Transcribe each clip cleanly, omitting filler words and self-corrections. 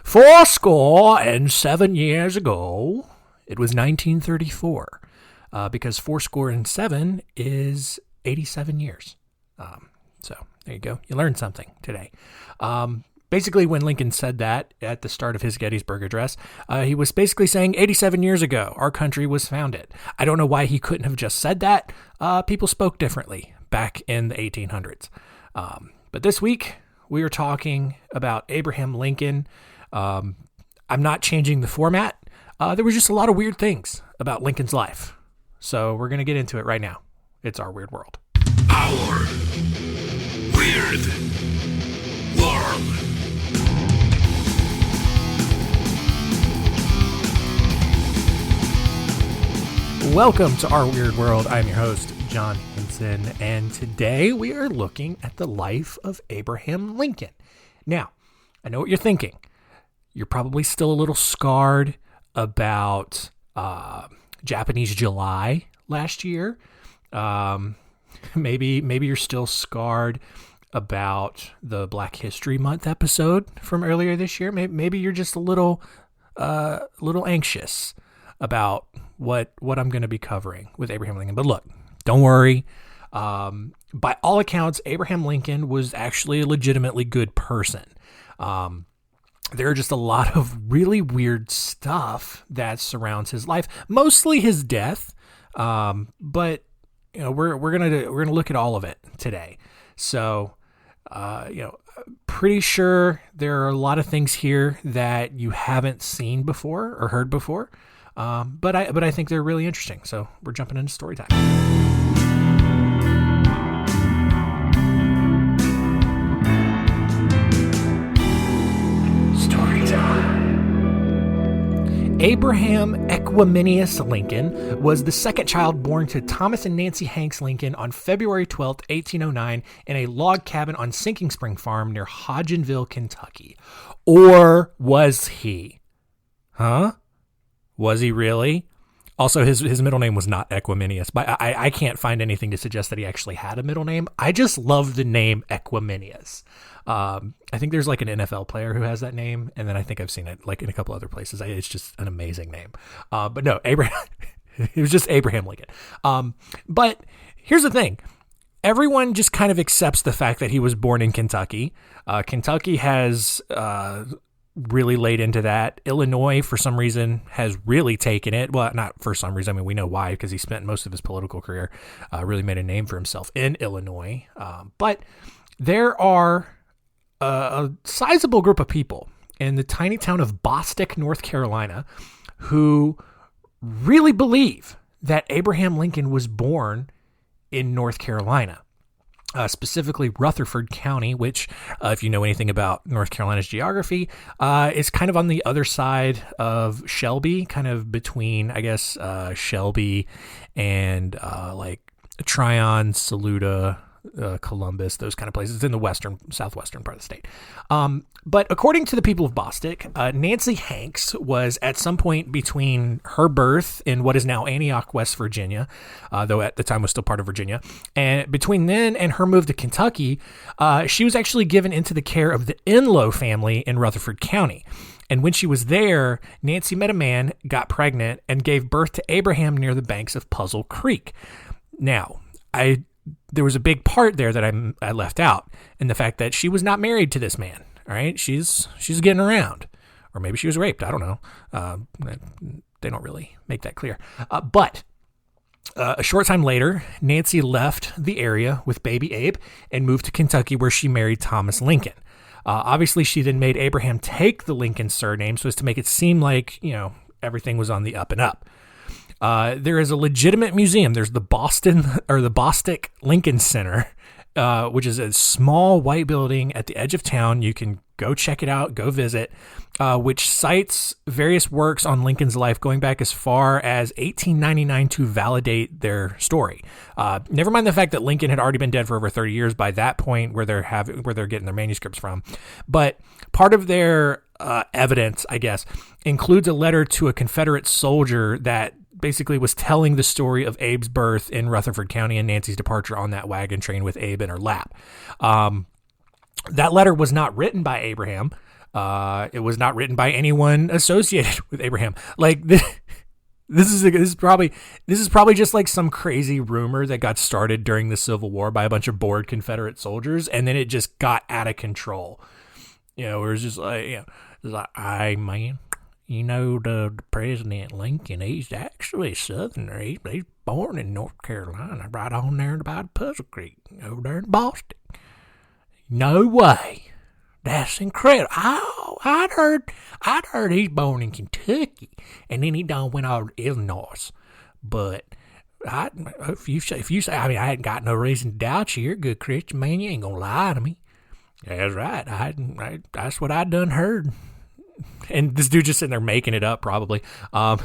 407 years ago, it was 1934, because 407 is 87 years. So there you go. You learned something today. Basically, when Lincoln said that at the start of his Gettysburg Address, he was basically saying 87 years ago, our country was founded. I don't know why he couldn't have just said that. People spoke differently back in the 1800s. But this week, we are talking about Abraham Lincoln. I'm not changing the format. There was just a lot of weird things about Lincoln's life. So we're going to get into it right now. It's Our Weird World. Our Weird World. Welcome to Our Weird World. I'm your host, John Henson, and today we are looking at the life of Abraham Lincoln. Now, I know what you're thinking. You're probably still a little scarred about Japanese July last year. Maybe you're still scarred about the Black History Month episode from earlier this year. Maybe you're just a little anxious about what I'm going to be covering with Abraham Lincoln. But look, don't worry. By all accounts, Abraham Lincoln was actually a legitimately good person. There are just a lot of really weird stuff that surrounds his life, mostly his death. But you know, we're gonna look at all of it today. So, pretty sure there are a lot of things here that you haven't seen before or heard before. But I think they're really interesting. So we're jumping into story time. Abraham Equiminius Lincoln was the second child born to Thomas and Nancy Hanks Lincoln on February 12, 1809, in a log cabin on Sinking Spring Farm near Hodgenville, Kentucky. Or was he? Huh? Was he really? Also, his middle name was not Equiminius, but I can't find anything to suggest that he actually had a middle name. I just love the name Equiminius. I think there's like an NFL player who has that name, and then I think I've seen it like in a couple other places. It's just an amazing name. But no, Abraham. It was just Abraham Lincoln. But here's the thing. Everyone just kind of accepts the fact that he was born in Kentucky. Kentucky has really laid into that. Illinois, for some reason, has really taken it. Well, not for some reason. I mean, we know why, because he spent most of his political career, really made a name for himself in Illinois. But there are a sizable group of people in the tiny town of Bostick, North Carolina, who really believe that Abraham Lincoln was born in North Carolina. Specifically Rutherford County, which, if you know anything about North Carolina's geography, is kind of on the other side of Shelby, kind of between, I guess, Shelby and like Tryon, Saluda, Columbus, those kind of places. It's in the southwestern part of the state. But according to the people of Bostick, Nancy Hanks was at some point between her birth in what is now Antioch, West Virginia, though at the time was still part of Virginia, and between then and her move to Kentucky, she was actually given into the care of the Enlow family in Rutherford County. And when she was there, Nancy met a man, got pregnant, and gave birth to Abraham near the banks of Puzzle Creek. Now, there was a big part there that I left out, in the fact that she was not married to this man. All right, she's getting around, or maybe she was raped. I don't know. They don't really make that clear. But a short time later, Nancy left the area with baby Abe and moved to Kentucky, where she married Thomas Lincoln. Obviously, she then made Abraham take the Lincoln surname so as to make it seem like, everything was on the up and up. There is a legitimate museum. There's the Bostick Lincoln Center, which is a small white building at the edge of town. You can go check it out, go visit, which cites various works on Lincoln's life going back as far as 1899 to validate their story. Never mind the fact that Lincoln had already been dead for over 30 years by that point, where they're getting their manuscripts from. But part of their evidence, I guess, includes a letter to a Confederate soldier that basically was telling the story of Abe's birth in Rutherford County and Nancy's departure on that wagon train with Abe in her lap. That letter was not written by Abraham. It was not written by anyone associated with Abraham. Like this is probably just like some crazy rumor that got started during the Civil War by a bunch of bored Confederate soldiers, and then it just got out of control. It was just like, it's like, hey man, the President Lincoln, he's actually a Southerner. He's born in North Carolina, right on there by the Puzzle Creek, over there in Boston. No way. That's incredible. Oh, I'd heard he's born in Kentucky, and then he done went over to Illinois. But if you say, I mean, I hadn't got no reason to doubt you. You're a good Christian man. You ain't gonna lie to me. That's right. That's what I done heard. And this dude just sitting there making it up, probably. I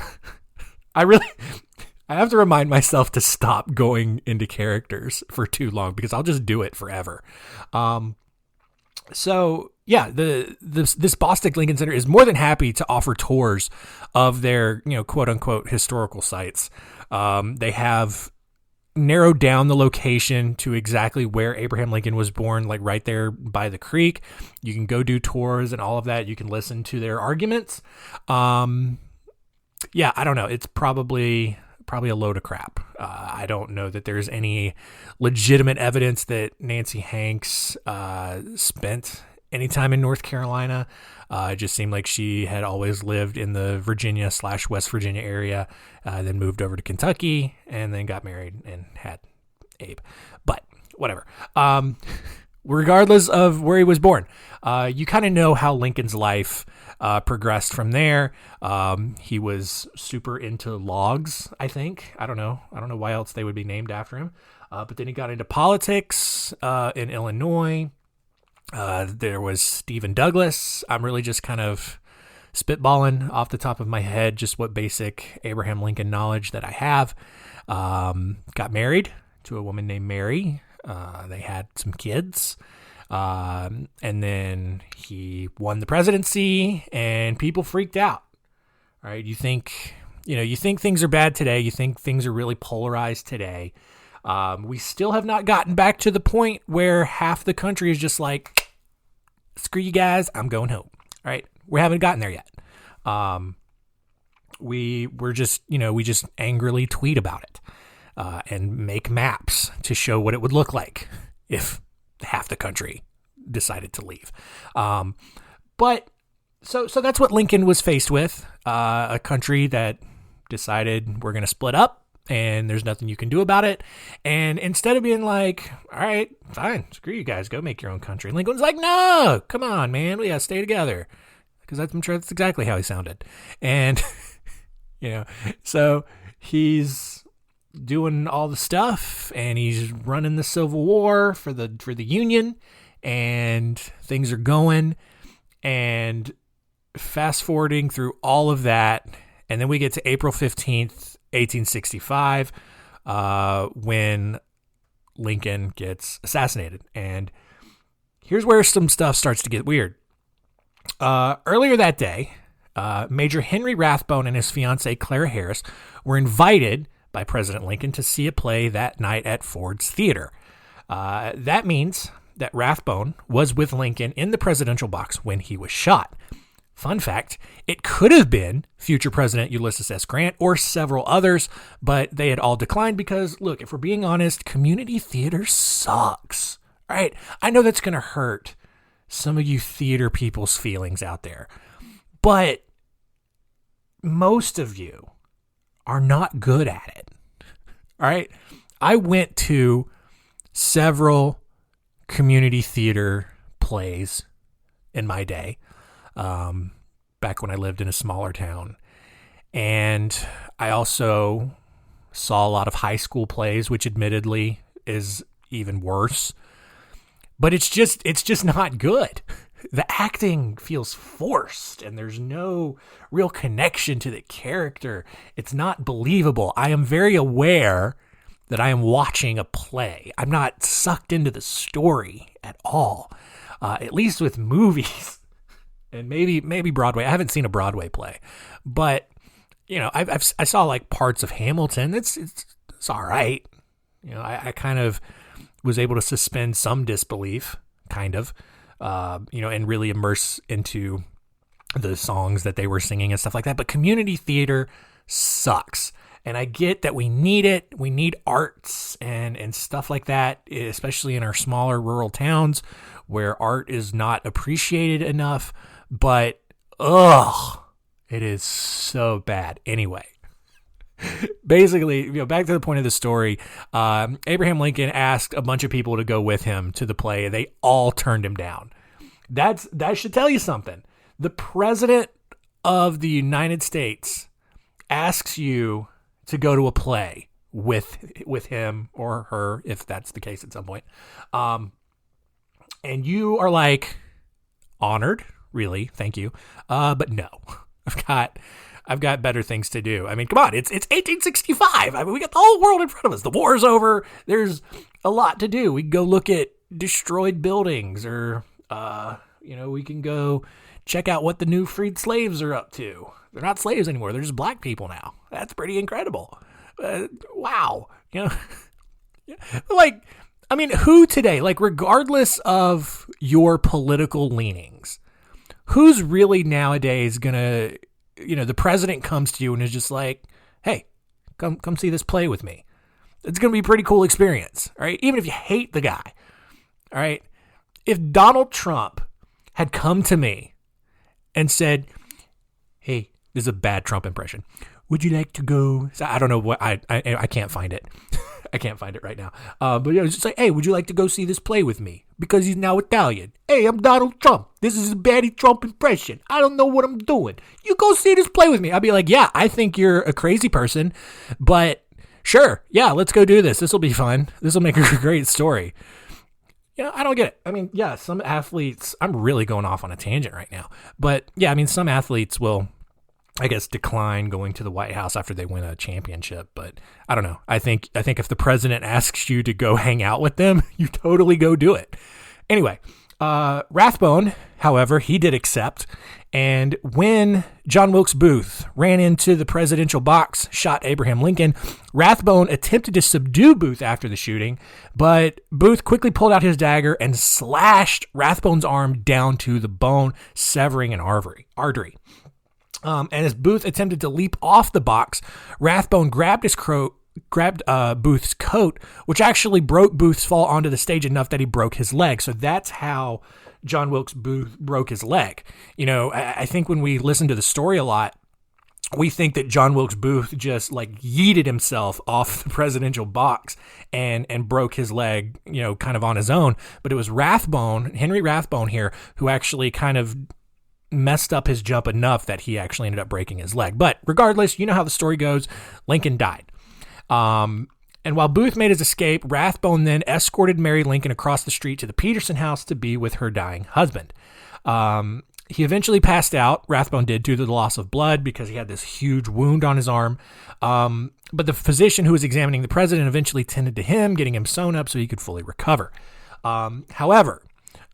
have to remind myself to stop going into characters for too long because I'll just do it forever. So yeah, this Bostic Lincoln Center is more than happy to offer tours of their, quote unquote historical sites. They have narrowed down the location to exactly where Abraham Lincoln was born, like right there by the creek. You can go do tours and all of that. You can listen to their arguments. Yeah, I don't know. It's probably a load of crap. I don't know that there's any legitimate evidence that Nancy Hanks spent any time in North Carolina. It just seemed like she had always lived in the Virginia/West Virginia area, then moved over to Kentucky, and then got married and had Abe. But whatever. Regardless of where he was born, you kind of know how Lincoln's life progressed from there. He was super into logs, I think. I don't know why else they would be named after him. But then he got into politics in Illinois. There was Stephen Douglas. I'm really just kind of spitballing off the top of my head just what basic Abraham Lincoln knowledge that I have. Got married to a woman named Mary. They had some kids. And then he won the presidency and people freaked out. All right. You think things are bad today. You think things are really polarized today. We still have not gotten back to the point where half the country is just like, screw you guys, I'm going home. All right. We haven't gotten there yet. We just angrily tweet about it, and make maps to show what it would look like if half the country decided to leave. But so that's what Lincoln was faced with, a country that decided we're going to split up and there's nothing you can do about it. And instead of being like, all right, fine, screw you guys, go make your own country, Lincoln was like, no, come on, man, we got to stay together. Because I'm sure that's exactly how he sounded. And, so he's doing all the stuff and he's running the Civil War for the Union, and things are going, and fast forwarding through all of that. And then we get to April 15th, 1865, when Lincoln gets assassinated. And here's where some stuff starts to get weird. Earlier that day, Major Henry Rathbone and his fiancée Clara Harris were invited by President Lincoln to see a play that night at Ford's Theater. That means that Rathbone was with Lincoln in the presidential box when he was shot. Fun fact, it could have been future President Ulysses S. Grant or several others, but they had all declined because, look, if we're being honest, community theater sucks. All right, I know that's going to hurt some of you theater people's feelings out there, but most of you are not good at it. All right. I went to several community theater plays in my day, back when I lived in a smaller town. And I also saw a lot of high school plays, which admittedly is even worse. But it's just not good. The acting feels forced and there's no real connection to the character. It's not believable. I am very aware that I am watching a play. I'm not sucked into the story at all, at least with movies and maybe Broadway. I haven't seen a Broadway play, but I saw like parts of Hamilton. It's all right. I kind of was able to suspend some disbelief, kind of. and really immerse into the songs that they were singing and stuff like that. But community theater sucks. And I get that we need it. We need arts and stuff like that, especially in our smaller rural towns where art is not appreciated enough. But, it is so bad. Anyway, basically, back to the point of the story, Abraham Lincoln asked a bunch of people to go with him to the play. They all turned him down. That should tell you something. The president of the United States asks you to go to a play with him or her, if that's the case at some point. And you are like, honored, really, thank you. But no, I've got better things to do. I mean, come on, it's 1865. I mean, we got the whole world in front of us. The war's over. There's a lot to do. We can go look at destroyed buildings, or we can go check out what the new freed slaves are up to. They're not slaves anymore. They're just black people now. That's pretty incredible. Wow. Who today, regardless of your political leanings, who's really nowadays going to, the president comes to you and is just like, hey, come see this play with me. It's going to be a pretty cool experience, all right? Even if you hate the guy, all right? If Donald Trump had come to me and said, hey, this is a bad Trump impression. Would you like to go? I don't know what I can't find it. I can't find it right now. But it's just like, hey, would you like to go see this play with me? Because he's now Italian. Hey, I'm Donald Trump. This is a baddie Trump impression. I don't know what I'm doing. You go see this play with me. I'd be like, yeah, I think you're a crazy person, but sure. Yeah, let's go do this. This will be fun. This will make a great story. I don't get it. I mean, yeah, some athletes, I'm really going off on a tangent right now, but yeah, I mean, some athletes will, I guess, decline going to the White House after they win a championship, but I don't know. I think if the president asks you to go hang out with them, you totally go do it. Anyway, Rathbone, however, he did accept, and when John Wilkes Booth ran into the presidential box, shot Abraham Lincoln, Rathbone attempted to subdue Booth after the shooting, but Booth quickly pulled out his dagger and slashed Rathbone's arm down to the bone, severing an artery. And as Booth attempted to leap off the box, Rathbone grabbed Booth's coat, which actually broke Booth's fall onto the stage enough that he broke his leg. So that's how John Wilkes Booth broke his leg. I think when we listen to the story a lot, we think that John Wilkes Booth just yeeted himself off the presidential box and broke his leg, kind of on his own. But it was Henry Rathbone here, who actually kind of messed up his jump enough that he actually ended up breaking his leg. But regardless, you know how the story goes. Lincoln died. And while Booth made his escape, Rathbone then escorted Mary Lincoln across the street to the Peterson house to be with her dying husband. He eventually passed out, Rathbone did, due to the loss of blood because he had this huge wound on his arm. But the physician who was examining the president eventually tended to him, getting him sewn up so he could fully recover. However,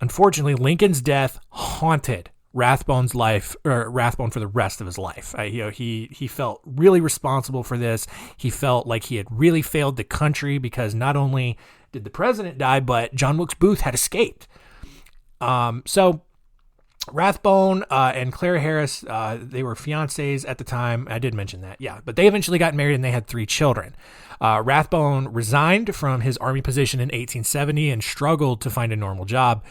unfortunately, Lincoln's death haunted Rathbone for the rest of his life. He felt really responsible for this. He felt like he had really failed the country because not only did the president die, but John Wilkes Booth had escaped. So Rathbone and Clara Harris, they were fiancés at the time. I did mention that, yeah. But they eventually got married and they had 3 children. Rathbone resigned from his army position in 1870 and struggled to find a normal job.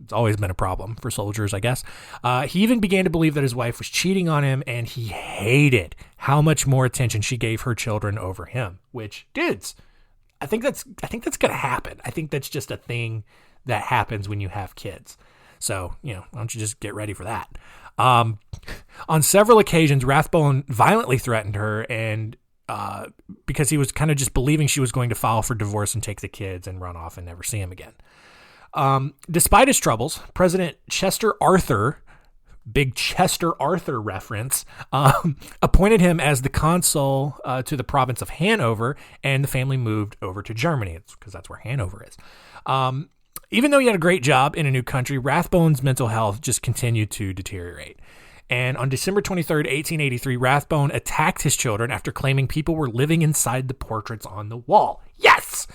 It's always been a problem for soldiers, I guess. He even began to believe that his wife was cheating on him, and he hated how much more attention she gave her children over him. Which, dudes, I think that's gonna happen. I think that's just a thing that happens when you have kids. So, why don't you just get ready for that? On several occasions, Rathbone violently threatened her, and because he was kind of just believing she was going to file for divorce and take the kids and run off and never see him again. Despite his troubles, President Chester Arthur, big Chester Arthur reference, appointed him as the consul to the province of Hanover, and the family moved over to Germany. It's because that's where Hanover is. Even though he had a great job in a new country, Rathbone's mental health just continued to deteriorate. And on December 23rd, 1883, Rathbone attacked his children after claiming people were living inside the portraits on the wall. Yes!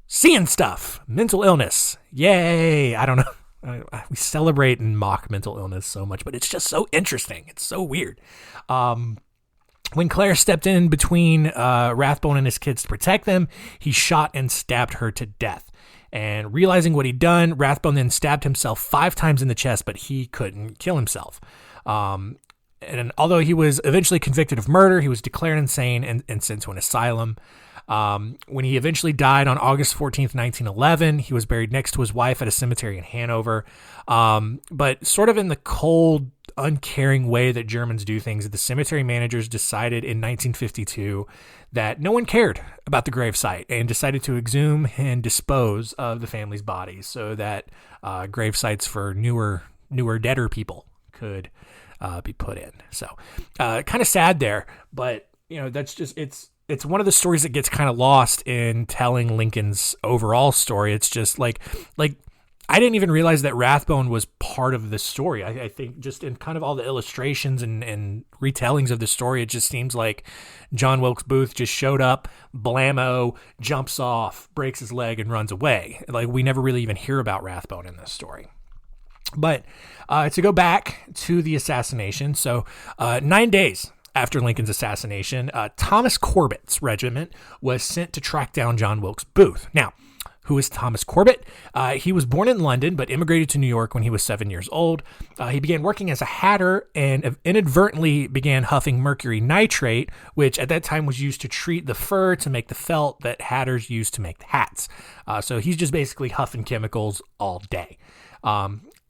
Seeing stuff, mental illness. Yay. I don't know. We celebrate and mock mental illness so much, but it's just so interesting. It's so weird. When Claire stepped in between Rathbone and his kids to protect them, he shot and stabbed her to death. And realizing what he'd done, Rathbone then stabbed himself 5 times in the chest, but he couldn't kill himself. And although he was eventually convicted of murder, he was declared insane and sent to an asylum. When he eventually died on August 14th, 1911, he was buried next to his wife at a cemetery in Hanover. But sort of in the cold, uncaring way that Germans do things, the cemetery managers decided in 1952 that no one cared about the gravesite and decided to exhume and dispose of the family's bodies so that gravesites for newer, deader people could be put in. So kind of sad there, but that's just, it's one of the stories that gets kind of lost in telling Lincoln's overall story. It's just like I didn't even realize that Rathbone was part of the story. I think just in kind of all the illustrations and retellings of the story, it just seems like John Wilkes Booth just showed up, blammo, jumps off, breaks his leg, and runs away. Like, we never really even hear about Rathbone in this story. But to go back to the assassination, so 9 days after Lincoln's assassination, Thomas Corbett's regiment was sent to track down John Wilkes Booth. Now, who is Thomas Corbett? He was born in London, but immigrated to New York when he was 7 years old. He began working as a hatter and inadvertently began huffing mercury nitrate, which at that time was used to treat the fur to make the felt that hatters used to make the hats. So he's just basically huffing chemicals all day.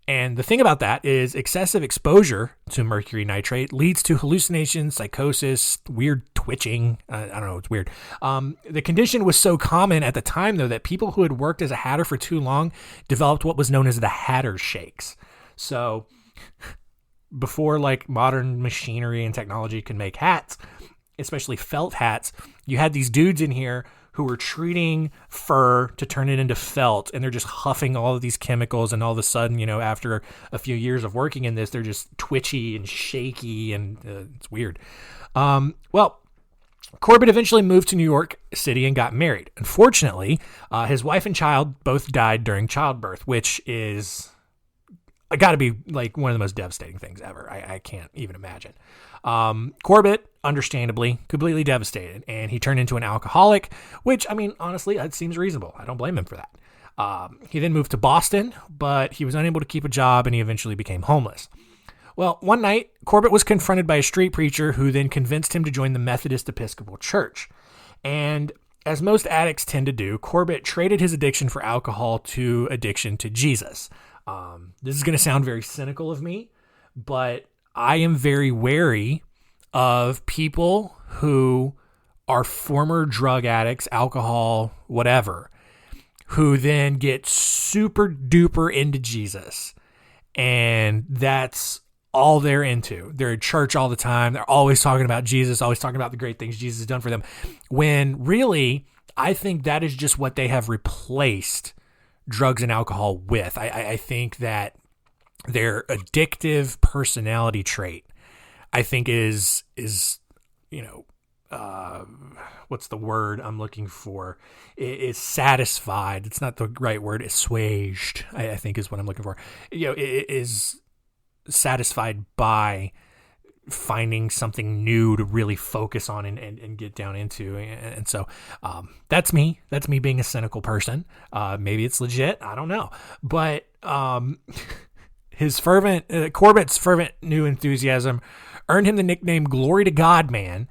And the thing about that is excessive exposure to mercury nitrate leads to hallucinations, psychosis, weird twitching. I don't know. It's weird. The condition was so common at the time, though, that people who had worked as a hatter for too long developed what was known as the hatter shakes. So before like modern machinery and technology could make hats, especially felt hats, you had these dudes in here who were treating fur to turn it into felt, and they're just huffing all of these chemicals, and all of a sudden, after a few years of working in this, they're just twitchy and shaky, and it's weird. Well, Corbett eventually moved to New York City and got married. Unfortunately, his wife and child both died during childbirth, which is got to be like one of the most devastating things ever. I can't even imagine. Corbett, understandably, completely devastated, and he turned into an alcoholic, which, honestly, that seems reasonable. I don't blame him for that. He then moved to Boston, but he was unable to keep a job, and he eventually became homeless. Well, one night, Corbett was confronted by a street preacher who then convinced him to join the Methodist Episcopal Church. And as most addicts tend to do, Corbett traded his addiction for alcohol to addiction to Jesus. This is going to sound very cynical of me, but I am very wary of people who are former drug addicts, alcohol, whatever, who then get super duper into Jesus. And that's all they're into. They're at church all the time. They're always talking about Jesus, always talking about the great things Jesus has done for them. When really, I think that is just what they have replaced drugs and alcohol with. I think that their addictive personality trait, I think is what's the word I'm looking for? Is satisfied. It's not the right word. Assuaged, I think is what I'm looking for. It is satisfied by finding something new to really focus on and get down into. And so that's me. That's me being a cynical person. Maybe it's legit. I don't know. But Corbett's fervent new enthusiasm earned him the nickname Glory to God Man,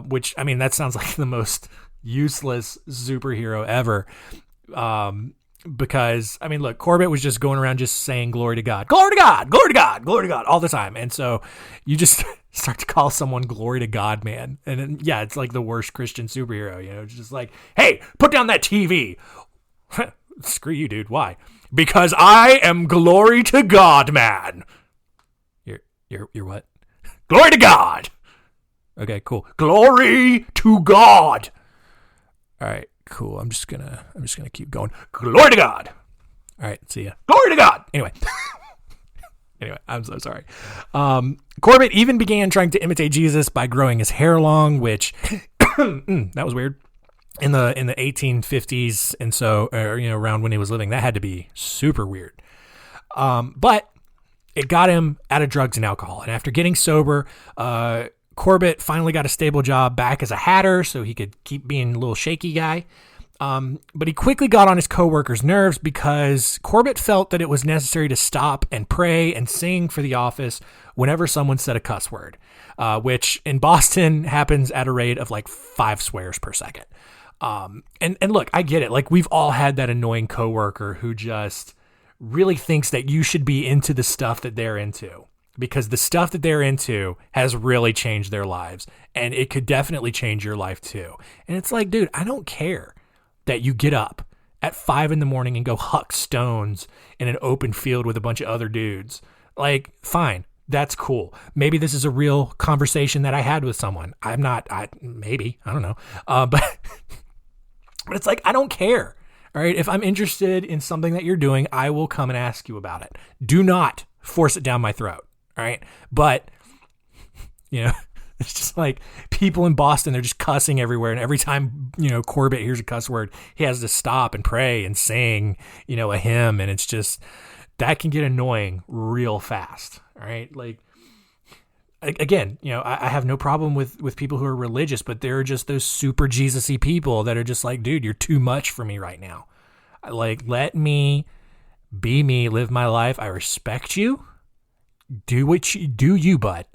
which, that sounds like the most useless superhero ever. Because, look, Corbett was just going around just saying glory to God, glory to God, glory to God, glory to God all the time. And so you just start to call someone Glory to God Man. And then, yeah, it's like the worst Christian superhero, it's just like, hey, put down that TV. Screw you, dude. Why? Because I am Glory to God Man. You're what? Glory to God. Okay, cool. Glory to God. All right, cool. I'm just gonna keep going. Glory to God. All right, see ya. Glory to God. Anyway, I'm so sorry. Corbett even began trying to imitate Jesus by growing his hair long, which that was weird. in the 1850s, and so around when he was living. That had to be super weird. But it got him out of drugs and alcohol. And after getting sober, Corbett finally got a stable job back as a hatter, so he could keep being a little shaky guy. But he quickly got on his coworkers' nerves because Corbett felt that it was necessary to stop and pray and sing for the office whenever someone said a cuss word, which in Boston happens at a rate of like 5 swears per second. And look, I get it. Like, we've all had that annoying coworker who just really thinks that you should be into the stuff that they're into, because the stuff that they're into has really changed their lives, and it could definitely change your life too. And it's like, dude, I don't care that you get up at 5 a.m. and go huck stones in an open field with a bunch of other dudes. Like, fine. That's cool. Maybe this is a real conversation that I had with someone. I don't know. But it's like, I don't care. All right. If I'm interested in something that you're doing, I will come and ask you about it. Do not force it down my throat. All right. But, it's just like people in Boston, they're just cussing everywhere. And every time, Corbett hears a cuss word, he has to stop and pray and sing, a hymn. And it's just, that can get annoying real fast. All right. Like, again, I have no problem with people who are religious, but there are just those super Jesus-y people that are just like, dude, you're too much for me right now. Like, let me be me, live my life. I respect you. Do what you do, but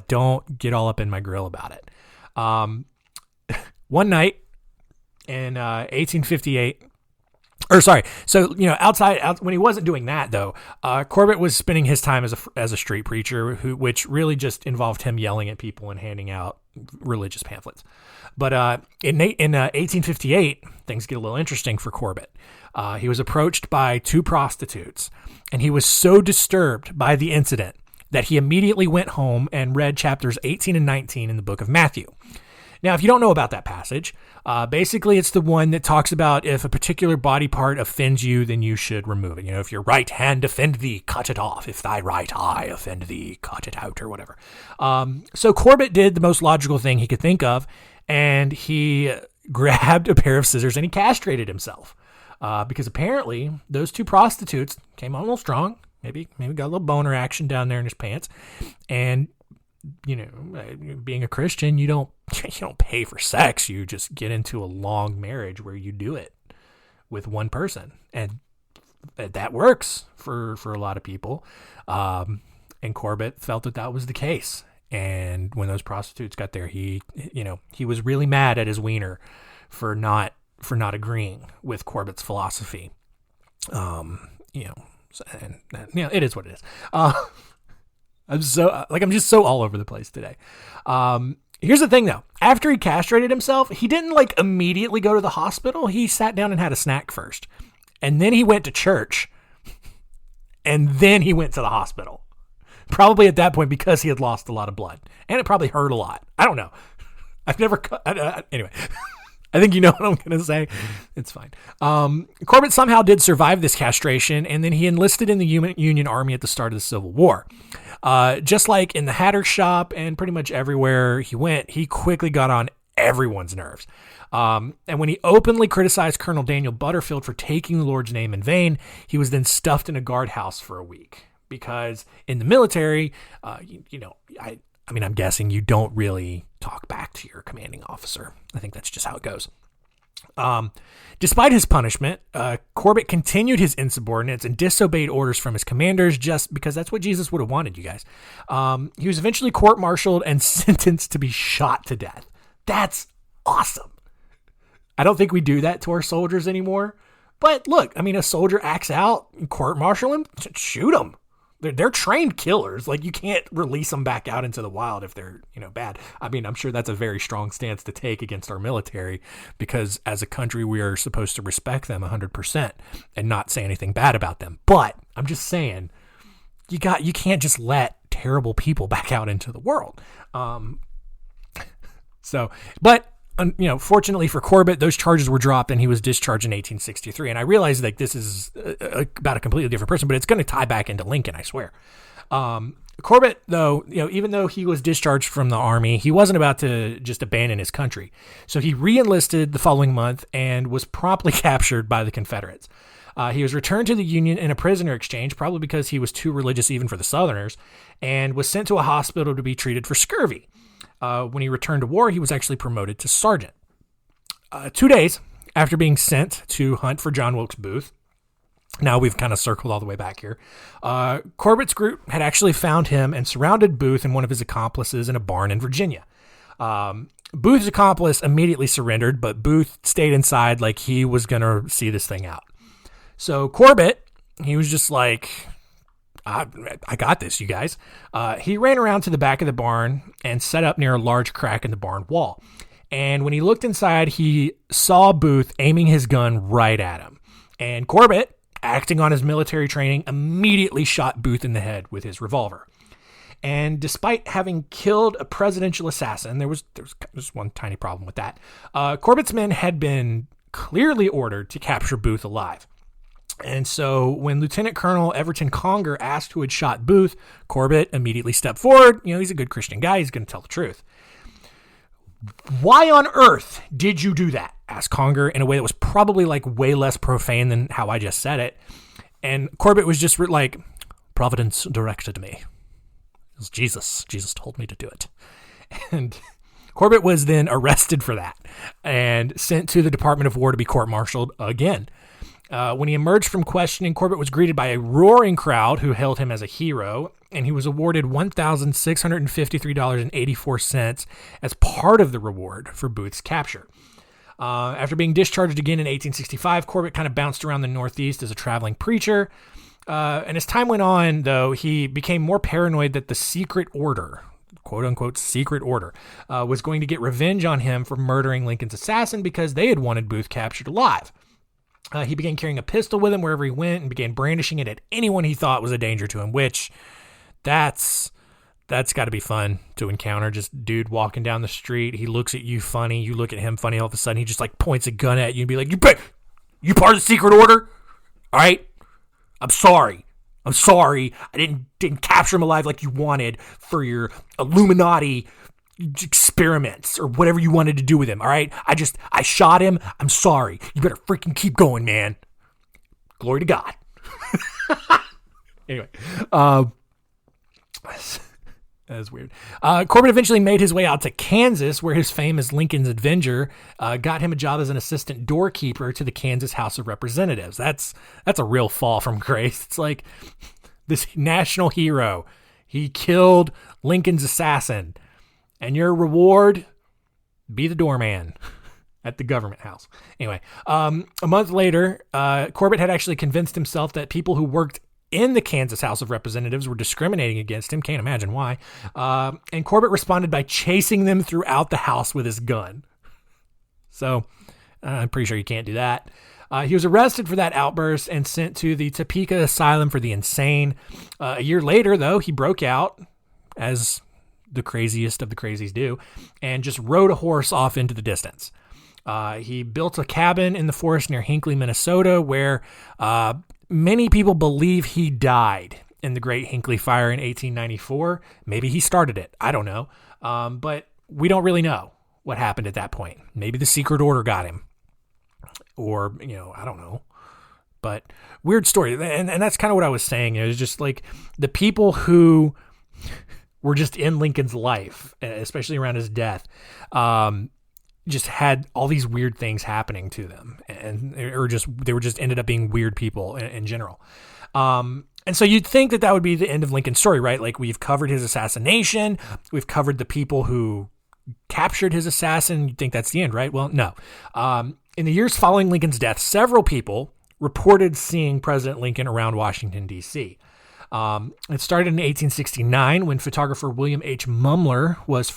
don't get all up in my grill about it. One night in 1858, so, outside when he wasn't doing that though, Corbett was spending his time as a street preacher, which really just involved him yelling at people and handing out religious pamphlets. But in 1858, things get a little interesting for Corbett. He was approached by 2 prostitutes, and he was so disturbed by the incident that he immediately went home and read chapters 18 and 19 in the book of Matthew. Now, if you don't know about that passage, basically it's the one that talks about if a particular body part offends you, then you should remove it. If your right hand offend thee, cut it off. If thy right eye offend thee, cut it out, or whatever. So Corbett did the most logical thing he could think of, and he grabbed a pair of scissors and he castrated himself. Because apparently those 2 prostitutes came on a little strong, maybe got a little boner action down there in his pants, and being a Christian, you don't pay for sex. You just get into a long marriage where you do it with one person, and that works for a lot of people. And Corbett felt that was the case. And when those prostitutes got there, he was really mad at his wiener for not agreeing with Corbett's philosophy. It is what it is. I'm just so all over the place today. Here's the thing though. After he castrated himself, he didn't immediately go to the hospital. He sat down and had a snack first, and then he went to church, and then he went to the hospital. Probably at that point because he had lost a lot of blood, and it probably hurt a lot. I don't know. I've never, anyway. I think you know what I'm going to say. It's fine. Corbett somehow did survive this castration, and then he enlisted in the Union Army at the start of the Civil War. Just like in the Hatter shop and pretty much everywhere he went, he quickly got on everyone's nerves. And when he openly criticized Colonel Daniel Butterfield for taking the Lord's name in vain, he was then stuffed in a guardhouse for a week. Because in the military, I'm guessing you don't really talk back to your commanding officer. I think that's just how it goes. Despite his punishment, Corbett continued his insubordinates and disobeyed orders from his commanders just because that's what Jesus would have wanted, you guys. He was eventually court-martialed and sentenced to be shot to death. That's awesome. I don't think we do that to our soldiers anymore. But look, a soldier acts out, court-martial him, shoot him. They're trained killers. You can't release them back out into the wild if they're, bad. I'm sure that's a very strong stance to take against our military because as a country, we are supposed to respect them 100% and not say anything bad about them. But I'm just saying, you can't just let terrible people back out into the world. Fortunately for Corbett, those charges were dropped and he was discharged in 1863. And I realize this is about a completely different person, but it's going to tie back into Lincoln, I swear. Corbett, though, even though he was discharged from the army, he wasn't about to just abandon his country. So he re-enlisted the following month and was promptly captured by the Confederates. He was returned to the Union in a prisoner exchange, probably because he was too religious even for the Southerners, and was sent to a hospital to be treated for scurvy. When he returned to war, he was actually promoted to sergeant. 2 days after being sent to hunt for John Wilkes Booth, now we've kind of circled all the way back here, Corbett's group had actually found him and surrounded Booth and one of his accomplices in a barn in Virginia. Booth's accomplice immediately surrendered, but Booth stayed inside like he was going to see this thing out. So Corbett, he was just like, I got this, you guys. He ran around to the back of the barn and set up near a large crack in the barn wall. And when he looked inside, he saw Booth aiming his gun right at him. And Corbett, acting on his military training, immediately shot Booth in the head with his revolver. And despite having killed a presidential assassin, there was just one tiny problem with that. Corbett's men had been clearly ordered to capture Booth alive. And so when Lieutenant Colonel Everton Conger asked who had shot Booth, Corbett immediately stepped forward. He's a good Christian guy. He's going to tell the truth. "Why on earth did you do that?" asked Conger in a way that was probably like way less profane than how I just said it. And Corbett was just like, "Providence directed me. It was Jesus. Jesus told me to do it." And Corbett was then arrested for that and sent to the Department of War to be court-martialed again. When he emerged from questioning, Corbett was greeted by a roaring crowd who hailed him as a hero, and he was awarded $1,653.84 as part of the reward for Booth's capture. After being discharged again in 1865, Corbett kind of bounced around the Northeast as a traveling preacher. And as time went on, though, he became more paranoid that the secret order, quote-unquote secret order, was going to get revenge on him for murdering Lincoln's assassin because they had wanted Booth captured alive. He began carrying a pistol with him wherever he went and began brandishing it at anyone he thought was a danger to him, which that's got to be fun to encounter. Just dude walking down the street. He looks at you funny. You look at him funny. All of a sudden, he just like points a gun at you and be like, you part of the secret order? All right. I'm sorry. I didn't capture him alive like you wanted for your Illuminati experiments or whatever you wanted to do with him. All right. I shot him. I'm sorry. You better freaking keep going, man. Glory to God. Anyway, that's weird. Corbett eventually made his way out to Kansas, where his fame as Lincoln's Avenger got him a job as an assistant doorkeeper to the Kansas House of Representatives. That's a real fall from grace. It's like this national hero. He killed Lincoln's assassin. And your reward, be the doorman at the government house. Anyway, a month later, Corbett had actually convinced himself that people who worked in the Kansas House of Representatives were discriminating against him. Can't imagine why. And Corbett responded by chasing them throughout the house with his gun. So I'm pretty sure you can't do that. He was arrested for that outburst and sent to the Topeka Asylum for the Insane. A year later, though, he broke out, as the craziest of the crazies do, and just rode a horse off into the distance. He built a cabin in the forest near Hinckley, Minnesota, where many people believe he died in the Great Hinckley Fire in 1894. Maybe he started it. I don't know. But we don't really know what happened at that point. Maybe the secret order got him. Or, I don't know. But weird story. And that's kind of what I was saying. It was just like the people who were just in Lincoln's life, especially around his death, just had all these weird things happening to them, and they were just ended up being weird people in general. And so you'd think that would be the end of Lincoln's story, right? Like, we've covered his assassination, we've covered the people who captured his assassin. You'd think that's the end, right? Well, no. In the years following Lincoln's death, several people reported seeing President Lincoln around Washington, D.C. It started in 1869 when photographer William H. Mumler was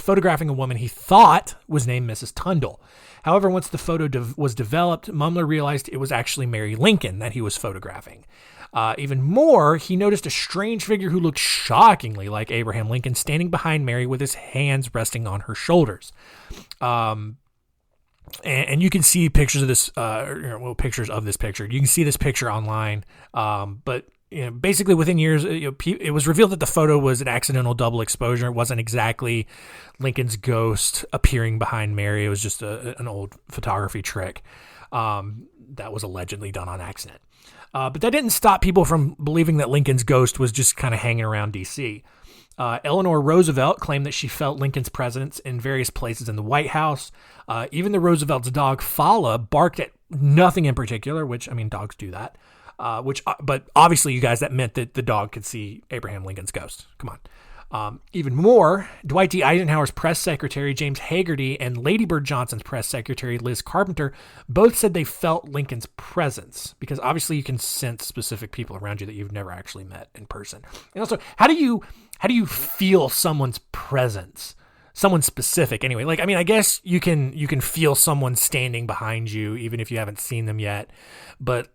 photographing a woman he thought was named Mrs. Tundle. However, once the photo was developed, Mumler realized it was actually Mary Lincoln that he was photographing. Even more, he noticed a strange figure who looked shockingly like Abraham Lincoln standing behind Mary with his hands resting on her shoulders. And you can see pictures of this, pictures of this picture. You can see this picture online, but basically within years, it was revealed that the photo was an accidental double exposure. It wasn't exactly Lincoln's ghost appearing behind Mary. It was just an old photography trick that was allegedly done on accident. But that didn't stop people from believing that Lincoln's ghost was just kind of hanging around D.C. Eleanor Roosevelt claimed that she felt Lincoln's presence in various places in the White House. Even the Roosevelt's dog, Fala, barked at nothing in particular, which, I mean, dogs do that. But obviously, you guys, that meant that the dog could see Abraham Lincoln's ghost. Come on. Even more, Dwight D. Eisenhower's press secretary, James Hagerty, and Lady Bird Johnson's press secretary, Liz Carpenter, both said they felt Lincoln's presence, because obviously you can sense specific people around you that you've never actually met in person. And also, how do you feel someone's presence? Someone specific, anyway. Like, I mean, I guess you can feel someone standing behind you, even if you haven't seen them yet. But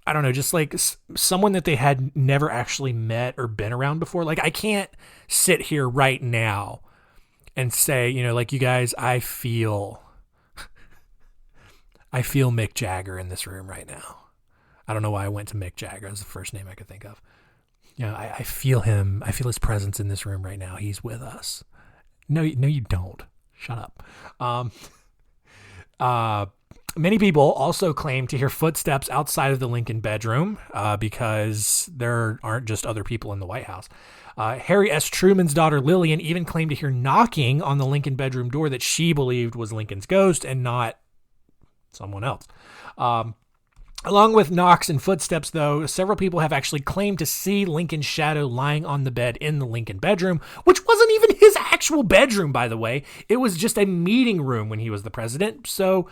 I don't know, just like someone that they had never actually met or been around before. Like, I can't sit here right now and say, like, you guys, I feel Mick Jagger in this room right now. I don't know why I went to Mick Jagger. That's the first name I could think of. I feel him. I feel his presence in this room right now. He's with us. No, you don't. Shut up. Many people also claim to hear footsteps outside of the Lincoln bedroom because there aren't just other people in the White House. Harry S. Truman's daughter Lillian even claimed to hear knocking on the Lincoln bedroom door that she believed was Lincoln's ghost and not someone else. Along with knocks and footsteps, though, several people have actually claimed to see Lincoln's shadow lying on the bed in the Lincoln bedroom, which wasn't even his actual bedroom, by the way. It was just a meeting room when he was the president. So,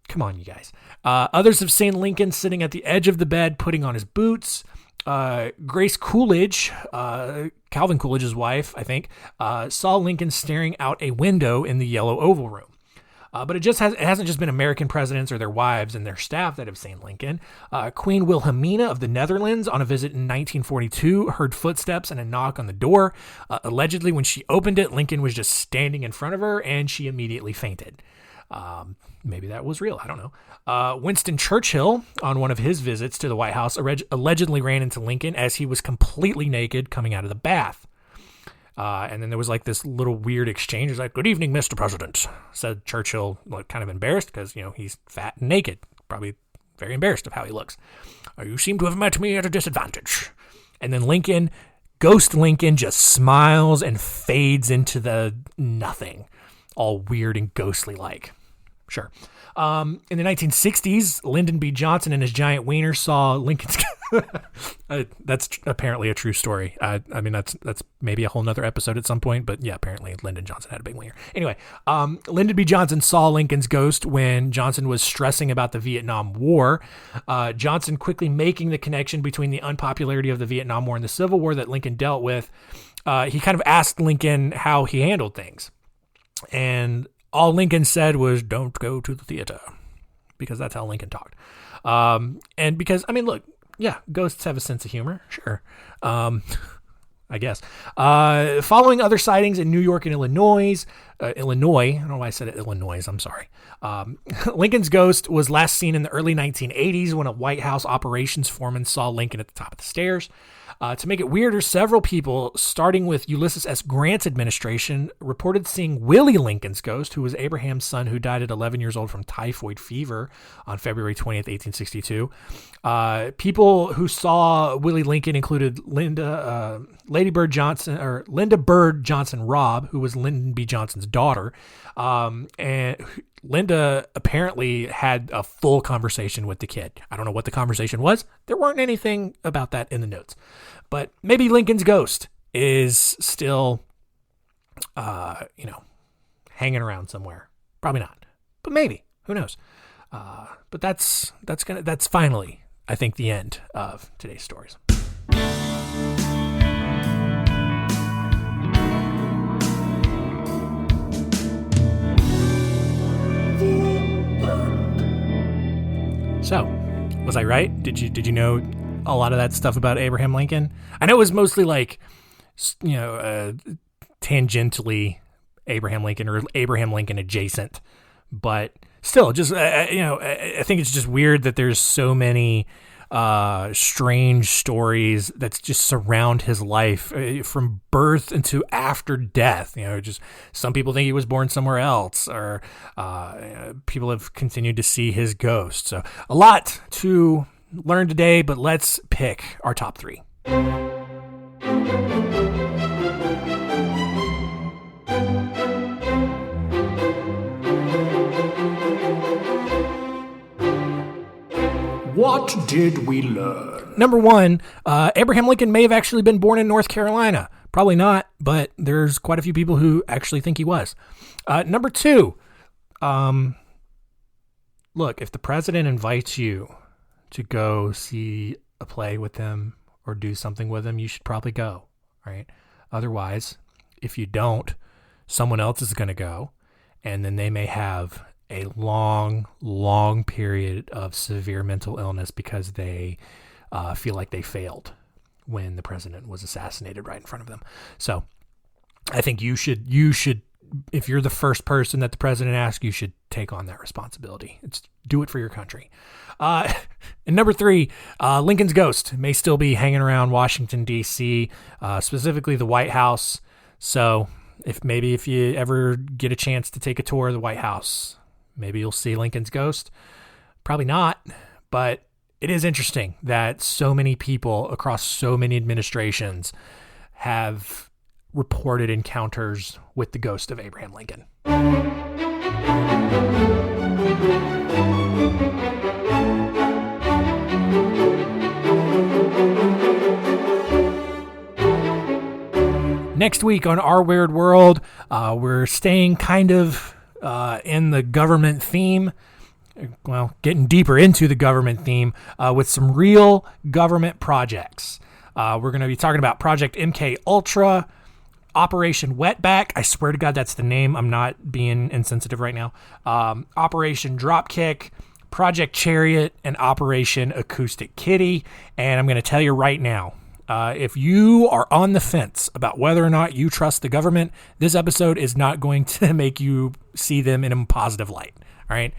come on, you guys. Others have seen Lincoln sitting at the edge of the bed, putting on his boots. Grace Coolidge, Calvin Coolidge's wife, I think, saw Lincoln staring out a window in the Yellow Oval Room. But it hasn't just been American presidents or their wives and their staff that have seen Lincoln. Queen Wilhelmina of the Netherlands, on a visit in 1942, heard footsteps and a knock on the door. Allegedly, when she opened it, Lincoln was just standing in front of her, and she immediately fainted. Maybe that was real. I don't know. Winston Churchill, on one of his visits to the White House, allegedly ran into Lincoln as he was completely naked coming out of the bath. And then there was like this little weird exchange. It was like, "Good evening, Mr. President," said Churchill, like kind of embarrassed because, he's fat and naked, probably very embarrassed of how he looks. "You seem to have met me at a disadvantage." And then Ghost Lincoln just smiles and fades into the nothing, all weird and ghostly like. Sure. In the 1960s, Lyndon B. Johnson and his giant wiener saw Lincoln's... That's apparently a true story. I mean, that's maybe a whole nother episode at some point, but yeah, apparently Lyndon Johnson had a big wiener. Anyway, Lyndon B. Johnson saw Lincoln's ghost when Johnson was stressing about the Vietnam War. Johnson quickly making the connection between the unpopularity of the Vietnam War and the Civil War that Lincoln dealt with. He kind of asked Lincoln how he handled things. And all Lincoln said was, "Don't go to the theater," because that's how Lincoln talked. And because, I mean, look, yeah, ghosts have a sense of humor. Sure. I guess. Following other sightings in New York and Illinois, I don't know why I said it, Illinois, I'm sorry. Lincoln's ghost was last seen in the early 1980s when a White House operations foreman saw Lincoln at the top of the stairs. To make it weirder, several people, starting with Ulysses S. Grant's administration, reported seeing Willie Lincoln's ghost, who was Abraham's son who died at 11 years old from typhoid fever on February 20th, 1862. People who saw Willie Lincoln included Linda Bird Johnson Robb, who was Lyndon B. Johnson's daughter. And Linda apparently had a full conversation with the kid. I don't know what the conversation was. There weren't anything about that in the notes. But maybe Lincoln's ghost is still, hanging around somewhere. Probably not. But maybe. Who knows? But that's finally, I think, the end of today's stories. So, was I right? Did you know a lot of that stuff about Abraham Lincoln? I know it was mostly like, tangentially Abraham Lincoln or Abraham Lincoln adjacent, but still, just I think it's just weird that there's so many strange stories that just surround his life from birth into after death. Just some people think he was born somewhere else, or people have continued to see his ghost. So a lot to learn today, but let's pick our top 3. What did we learn? Number 1, Abraham Lincoln may have actually been born in North Carolina. Probably not, but there's quite a few people who actually think he was. Number 2, look, if the president invites you to go see a play with him or do something with him, you should probably go, right? Otherwise, if you don't, someone else is going to go, and then they may have a long period of severe mental illness because they feel like they failed when the president was assassinated right in front of them. So I think you should, if you're the first person that the president asks, you should take on that responsibility. Do it for your country. And number 3, Lincoln's ghost may still be hanging around Washington, D.C., specifically the White House. So if you ever get a chance to take a tour of the White House, maybe you'll see Lincoln's ghost. Probably not, but it is interesting that so many people across so many administrations have reported encounters with the ghost of Abraham Lincoln. Next week on Our Weird World, we're staying kind of in the government theme, getting deeper into the government theme with some real government projects. We're going to be talking about Project MK Ultra, Operation Wetback. I swear to God, that's the name. I'm not being insensitive right now. Operation Dropkick, Project Chariot, and Operation Acoustic Kitty. And I'm going to tell you right now, if you are on the fence about whether or not you trust the government, this episode is not going to make you see them in a positive light. All right.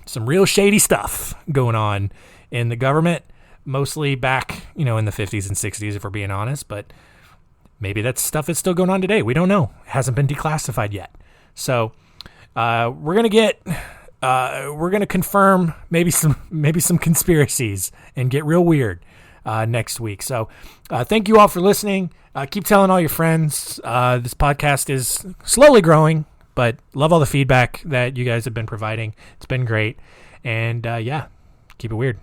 Some real shady stuff going on in the government, mostly back, in the 50s and 60s, if we're being honest, but maybe that stuff is still going on today. We don't know. It hasn't been declassified yet. So, we're going to confirm maybe some conspiracies and get real weird next week. So thank you all for listening. Keep telling all your friends. This podcast is slowly growing, but love all the feedback that you guys have been providing. It's been great. And keep it weird.